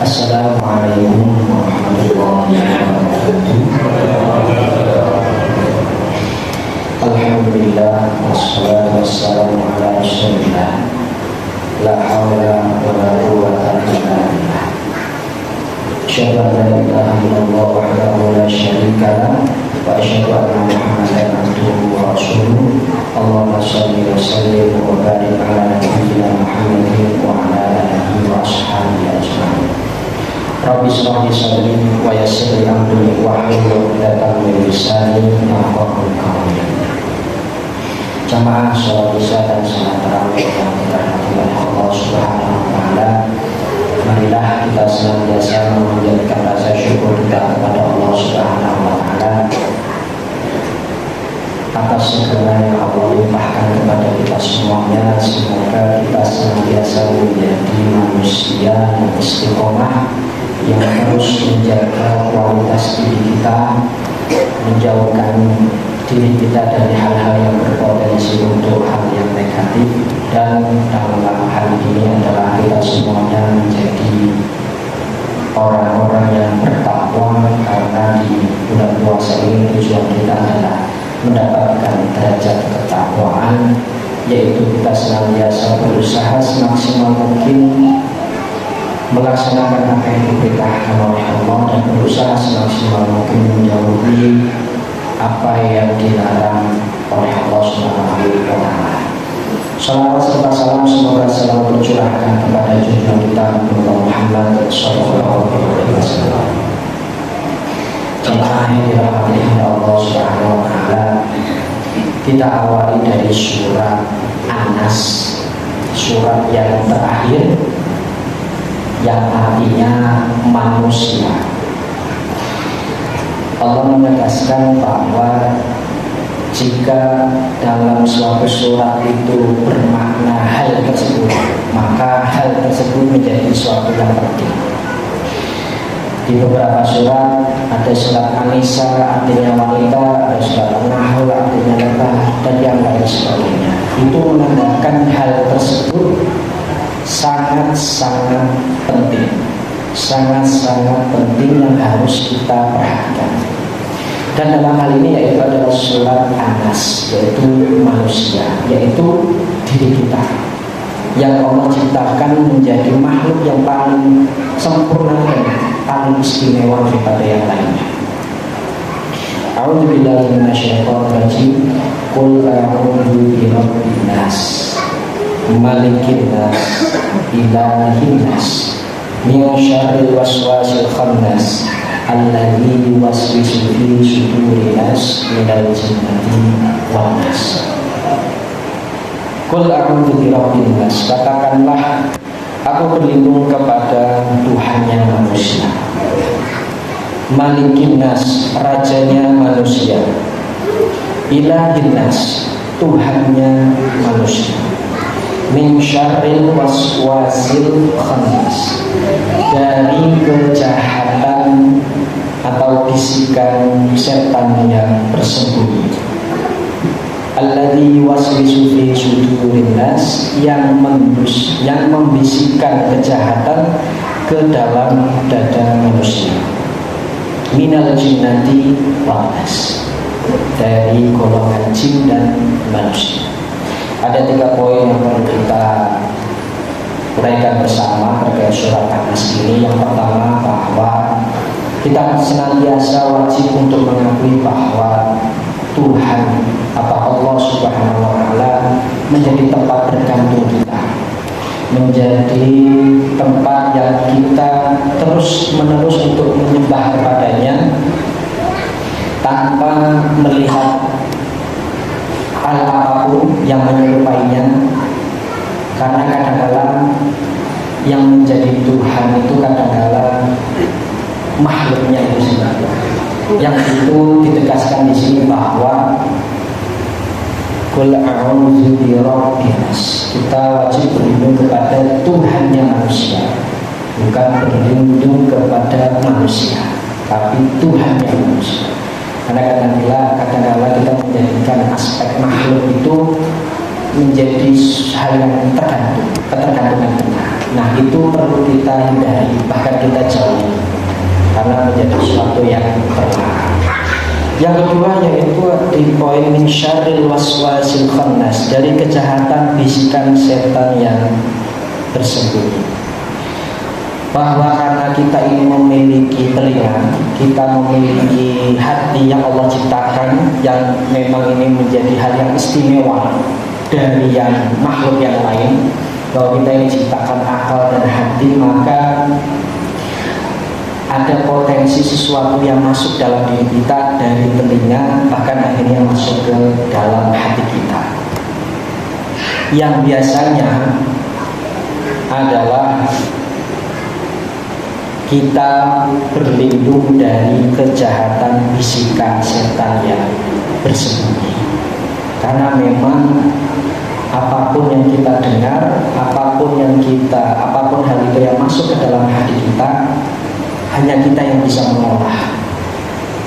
Assalamualaikum warahmatullahi wabarakatuh. Alhamdulillah wassalatu wassalamu ala rasulillah. La haula wala quwwata illa billah. Asyhadu an la ilaha illallah wahdahu la syarika lah wa asyhadu anna Muhammadan abduhu wa rasuluh. Allahumma shalli wa sallim wa barik ala nabiyyina Muhammadin wa ala alihi wa ashabihi ajma'in. Rabbi shrah li sadri wa yassir li amri wahlul 'uqdatam min lisani yafqahu qawli. Jamaah sholat isya dan salat tarawih yang dirahmati oleh Allah Subhanahu wa taala. Marilah kita senantiasa memanjatkan rasa syukur kita kepada Allah Subhanahu wa taala atas segala yang Allah limpahkan kepada kita semuanya. Semoga kita senantiasa menjadi manusia yang istiqomah, yang terus menjaga kualitas diri kita, menjauhkan diri kita dari hal-hal yang berpotensi untuk hal yang negatif, dan dalam hal ini adalah kita semuanya menjadi orang-orang yang bertakwa, karena di bulan puasa ini tujuan kita adalah mendapatkan derajat ketakwaan, yaitu kita senantiasa berusaha semaksimal mungkin melaksanakan apa yang diperintahkan oleh Allah dan berusaha semaksimal mungkin menjauhi apa yang dilarang oleh Allah Subhanahu wa taala. Salawat serta salam semoga selalu tercurahkan kepada junjungan kita Nabi Muhammad sallallahu alaihi wasallam. Jemaah yang dirahmati Allah Subhanahu wa taala, kita awali dari surat An-Nas, surat yang terakhir yang artinya manusia. Allah menegaskan bahwa jika dalam suatu surat itu bermakna hal tersebut, maka hal tersebut menjadi suatu yang penting. Di beberapa surat, ada surat An-Nisa artinya wanita, ada surat An-Nahl artinya lebah, dan yang lain sebagainya. Itu menandakan hal tersebut sangat-sangat penting, sangat-sangat penting yang harus kita perhatikan. Dan dalam hal ini yaitu adalah surat An-Nas, yaitu manusia, yaitu diri kita yang Allah ciptakan menjadi makhluk yang paling sempurna dan paling istimewa daripada yang lainnya. A'udzubillahi minasyaitonir rajim. Qul a'udzu birabbin nas, malikin nas, ilahin nas, min syarril waswasil khannas, alladzi yuwaswisu fi sudurin nas minal jinnati wan nas. Qul a'udzu birabbin nas, katakanlah aku berlindung kepada Tuhannya manusia. Malikin nas, rajanya manusia. Ilahin nas, Tuhannya manusia. Min syarril waswasil khannas, dari kejahatan atau bisikan setan yang bersembunyi. Alladzi yuwaswisu fi sudurin nas, yang membisikkan kejahatan ke dalam dada manusia. Minal jinnati wan nas, dari golongan jin dan manusia. Ada 3 poin yang perlu kita uraikan bersama terkait surat An-Nas ini. Yang pertama, bahwa kita senantiasa wajib untuk mengakui bahwa Tuhan atau Allah Subhanahu wa taala menjadi tempat bergantung kita, menjadi tempat yang kita terus menerus untuk menyembah kepadanya tanpa melihat hal apapun yang menyerupainya. Karena kadang-kadang yang menjadi Tuhan itu kadang-kadang makhluknya itu sendiri. Yang itu ditegaskan di sini bahwa Qul a'udzu birabbin nas, kita wajib berlindung kepada Tuhannya manusia, bukan berlindung kepada manusia, tapi Tuhannya manusia. Karena kadang-kadang kita menjadikan aspek makhluk itu menjadi hal yang ketergantungan benar. Nah, itu perlu kita hindari, bahkan kita jauhi, karena menjadi sesuatu yang terlarang. Yang kedua yaitu di poin min syarril waswasil khannas, dari kejahatan bisikan setan yang bersembunyi. Bahwa karena kita ini memiliki telinga, kita memiliki hati yang Allah ciptakan, yang memang ini menjadi hal yang istimewa dari yang makhluk yang lain, bahwa kita ini ciptakan akal dan hati, maka ada potensi sesuatu yang masuk dalam diri kita dari telinga, bahkan akhirnya masuk ke dalam hati kita, yang biasanya adalah kita berlindung dari kejahatan bisikan setan yang bersembunyi. Karena memang apapun yang kita dengar, apapun hal itu yang masuk ke dalam hati kita, hanya kita yang bisa mengolah.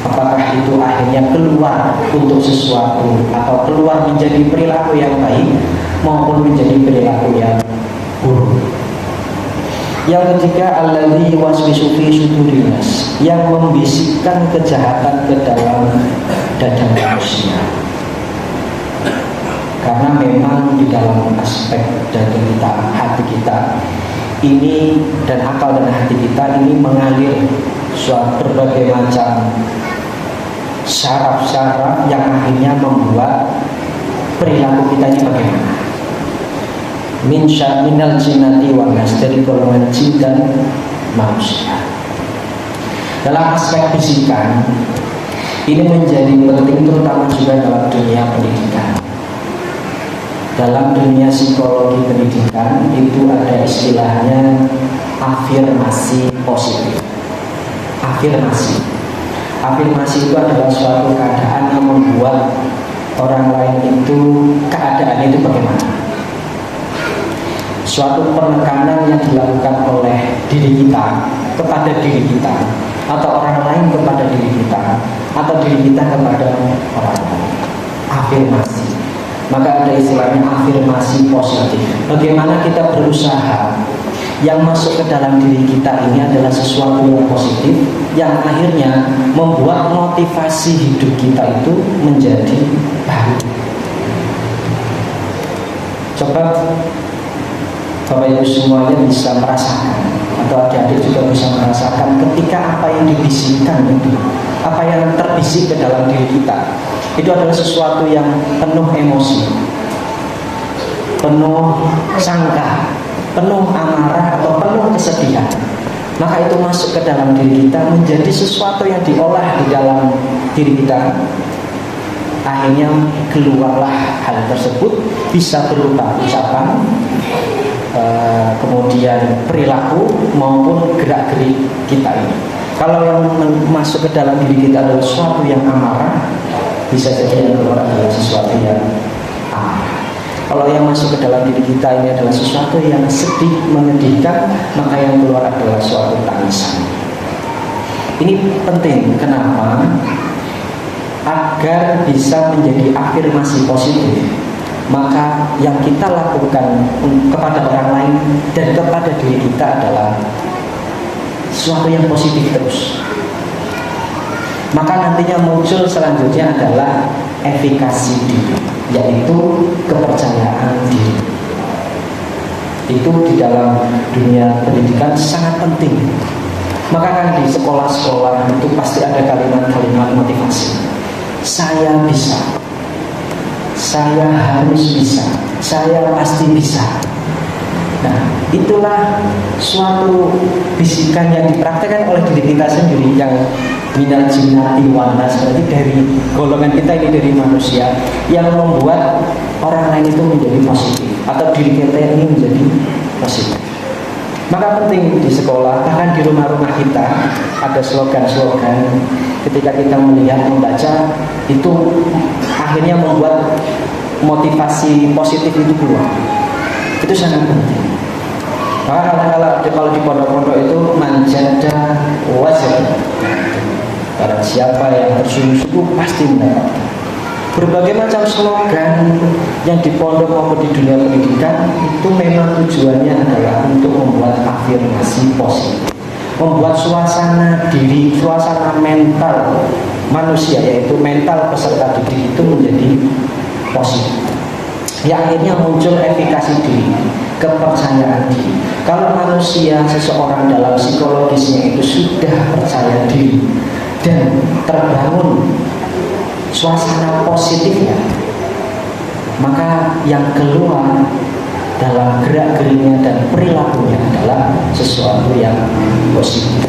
Apakah itu akhirnya keluar untuk sesuatu, atau keluar menjadi perilaku yang baik, maupun menjadi perilaku yang buruk. Yang ketiga, alladzi yuwaswisu fi sudurin nas, yang membisikkan kejahatan ke dalam dada manusia. Karena memang di dalam aspek dada kita, hati kita ini, dan akal dan hati kita ini mengalir suatu berbagai macam syaraf-syaraf yang akhirnya membuat perilaku kita ini bagaimana. Minal jinnati wan nas, dari golongan jin dan manusia. Dalam aspek bisikan ini menjadi penting, terutama juga dalam dunia pendidikan. Dalam dunia psikologi pendidikan itu ada istilahnya afirmasi positif. Afirmasi itu adalah suatu keadaan yang membuat orang lain itu, keadaan itu bagaimana. Suatu penekanan yang dilakukan oleh diri kita kepada diri kita, atau orang lain kepada diri kita, atau diri kita kepada orang lain. Afirmasi. Maka ada istilahnya afirmasi positif. Bagaimana kita berusaha yang masuk ke dalam diri kita ini adalah sesuatu yang positif, yang akhirnya membuat motivasi hidup kita itu menjadi baik. Coba Bapak Ibu semuanya bisa merasakan, atau adik-adik juga bisa merasakan, ketika apa yang dibisikkan itu, apa yang terbisik ke dalam diri kita, itu adalah sesuatu yang penuh emosi, penuh sangka, penuh amarah, atau penuh kesedihan. Maka itu masuk ke dalam diri kita, menjadi sesuatu yang diolah di dalam diri kita. Akhirnya keluarlah hal tersebut, bisa berupa ucapan, kemudian perilaku, maupun gerak-gerik kita ini. Kalau yang masuk ke dalam diri kita adalah sesuatu yang amarah, bisa jadi yang keluar adalah sesuatu yang amarah. Kalau yang masuk ke dalam diri kita ini adalah sesuatu yang sedih, menyedihkan, maka yang keluar adalah suatu tangisan. Ini penting. Kenapa? Agar bisa menjadi afirmasi positif, maka yang kita lakukan kepada orang lain dan kepada diri kita adalah sesuatu yang positif terus. Maka nantinya muncul selanjutnya adalah efikasi diri, yaitu kepercayaan diri. Itu di dalam dunia pendidikan sangat penting. Maka kan di sekolah-sekolah itu pasti ada kalimat-kalimat motivasi. Saya bisa, saya harus bisa, saya pasti bisa. Nah, itulah suatu bisikan yang dipraktekkan oleh diri kita sendiri, yang minal jinnati wan nas, berarti dari golongan kita ini, dari manusia, yang membuat orang lain itu menjadi positif, atau diri kita ini menjadi positif. Maka penting di sekolah, bahkan di rumah-rumah kita ada slogan-slogan. Ketika kita melihat, membaca, itu akhirnya membuat motivasi positif itu keluar. Itu sangat penting. Maka kalau di pondok-pondok itu manjada wajib, barang siapa yang bersungguh-sungguh pasti mendapatkan. Berbagai macam slogan yang di pondok maupun di dunia pendidikan itu memang tujuannya adalah untuk membuat afirmasi positif, membuat suasana diri, suasana mental manusia, yaitu mental peserta didik itu menjadi positif. Ya, akhirnya muncul efikasi diri, kepercayaan diri. Kalau manusia, seseorang dalam psikologisnya itu sudah percaya diri dan terbangun suasana positifnya, maka yang keluar dalam gerak-geriknya dan perilakunya adalah sesuatu yang positif.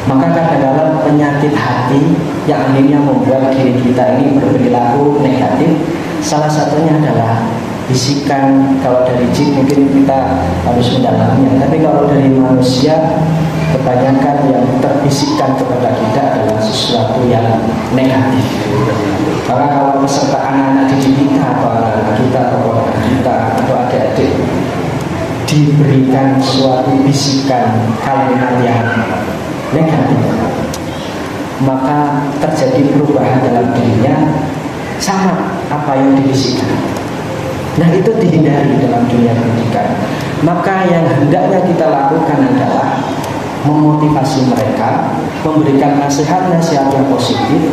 Maka kadang-kadang penyakit hati yang akhirnya membuat diri kita ini berperilaku negatif, salah satunya adalah bisikan. Kalau dari jin mungkin kita harus mendalaminya, tapi kalau dari manusia kebanyakan yang terbisikkan kepada kita adalah sesuatu yang negatif. Maka kalau peserta anak-anak didik kita atau anak-anak kita atau keluarga kita atau adik-adik diberikan suatu bisikan kalimat yang negatif, maka terjadi perubahan dalam dirinya sama apa yang dibisikkan. Nah, itu dihindari dalam dunia pendidikan. Maka yang hendaknya kita lakukan adalah memotivasi mereka, memberikan nasihat-nasihat yang positif.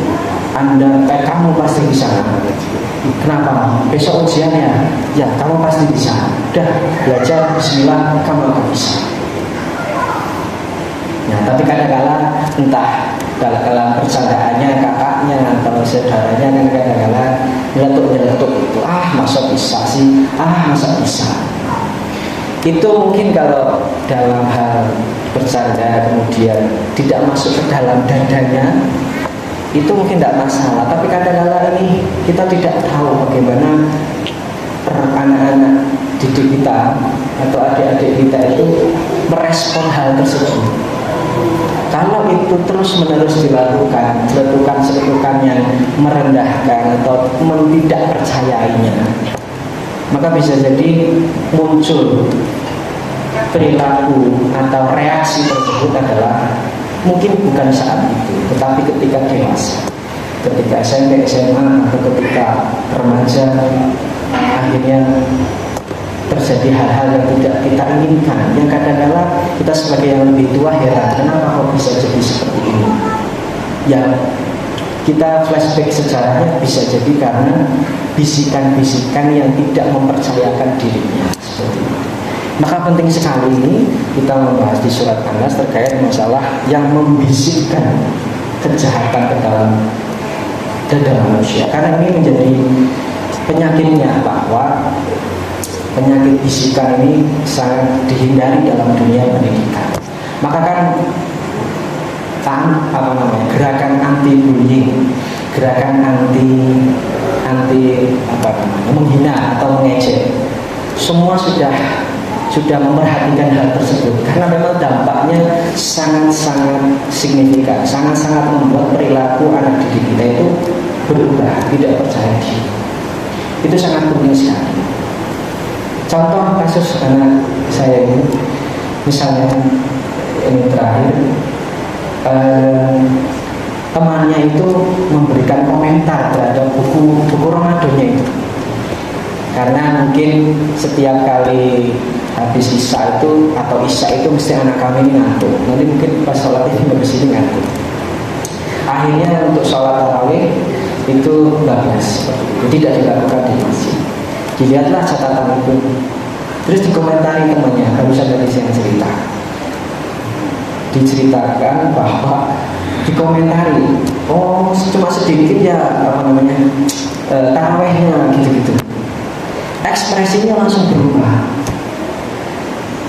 Kamu pasti bisa. Kenapa? Besok ujiannya, ya kamu pasti bisa. Udah belajar, bismillah, kamu akan bisa. Nah, tapi kadang-kala entah dalam bercandaannya kakaknya atau saudaranya kan kadang-kala nyeletuk itu, masa bisa sih, masa bisa. Itu mungkin kalau dalam hal bercanda kemudian tidak masuk ke dalam dadanya, itu mungkin tidak masalah. Tapi kadang-kala ini kita tidak tahu bagaimana anak-anak didik kita atau adik-adik kita itu merespon hal tersebut. Kalau itu terus-menerus dilakukan, celetukan yang merendahkan atau tidak percayainya, maka bisa jadi muncul perilaku atau reaksi tersebut adalah mungkin bukan saat itu, tetapi ketika dewasa, ketika SMP, SMA, atau ketika remaja, akhirnya terjadi hal-hal yang tidak kita inginkan, yang kadang-kala kita sebagai yang lebih tua heran, kenapa kok bisa jadi seperti ini. Yang kita flashback sejarahnya bisa jadi karena bisikan-bisikan yang tidak mempercayakan dirinya seperti itu. Maka penting sekali ini kita membahas di surat An-Nas terkait masalah yang membisikkan kejahatan ke dalam dada manusia, karena ini menjadi penyakitnya, bahwa penyakit bisikan ini sangat dihindari dalam dunia pendidikan. Maka gerakan anti bullying, gerakan anti menghina atau mengejek, semua sudah memperhatikan hal tersebut, karena memang dampaknya sangat-sangat signifikan, sangat-sangat membuat perilaku anak didik kita itu berubah, tidak percaya diri. Itu sangat penting sekali. Contoh kasus anak saya ini, misalnya ini terakhir, temannya itu memberikan komentar terhadap buku Ramadannya itu, karena mungkin setiap kali habis isya itu atau isya itu mesti anak kami ini ngantuk. Nanti mungkin pas sholat ini habis ini ngantuk. Akhirnya untuk sholat tarawih itu bablas, tidak dilakukan di masjid. Dilihatlah catatan itu, terus dikomentari temannya, barusan dari yang cerita, diceritakan bahwa dikomentari, cuma sedikit ya tarawehnya gitu-gitu. Ekspresinya langsung berubah.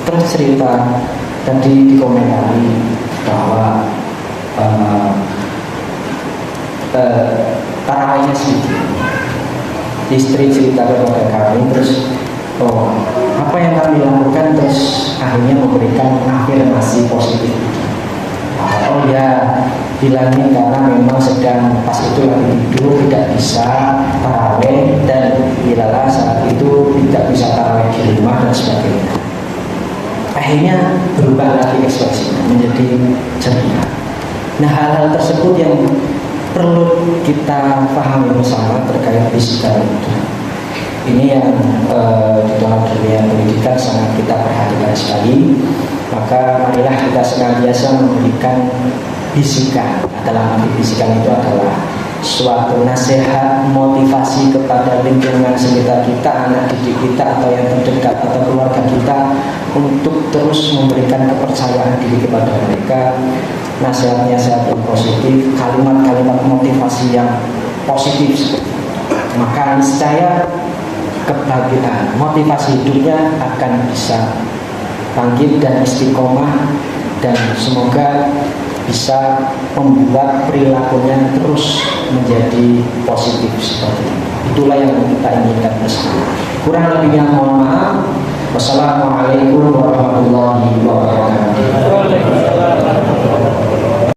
Terus cerita tadi dikomentari bahwa tarawehnya sedikit. Istri cerita kepada kami, terus apa yang kami lakukan, terus akhirnya memberikan afirmasi positif. Bilangin karena memang sedang pas itu lagi tidur, tidak bisa taraweh, dan bilalah saat itu tidak bisa taraweh di rumah dan sebagainya. Akhirnya berubah lagi ekspresinya menjadi ceria. Nah, hal-hal tersebut yang perlu kita pahami bersama terkait fisikal itu. Ini yang di dalam dunia pendidikan sangat kita perhatikan sekali. Maka marilah kita senantiasa memberikan bisikan. Dalam arti bisikan itu adalah suatu nasihat, motivasi kepada lingkungan sekitar kita, anak didik kita atau yang terdekat atau keluarga kita, untuk terus memberikan kepercayaan diri kepada mereka, nasihat-nasihat yang positif, kalimat-kalimat motivasi yang positif. Maka niscaya kebahagiaan, motivasi hidupnya akan bisa bangkit dan istiqomah, dan semoga bisa membuat perilakunya terus menjadi positif seperti itu. Itulah yang kita inginkan bersama. Kurang lebihnya mohon maaf. Wassalamualaikum warahmatullahi wabarakatuh.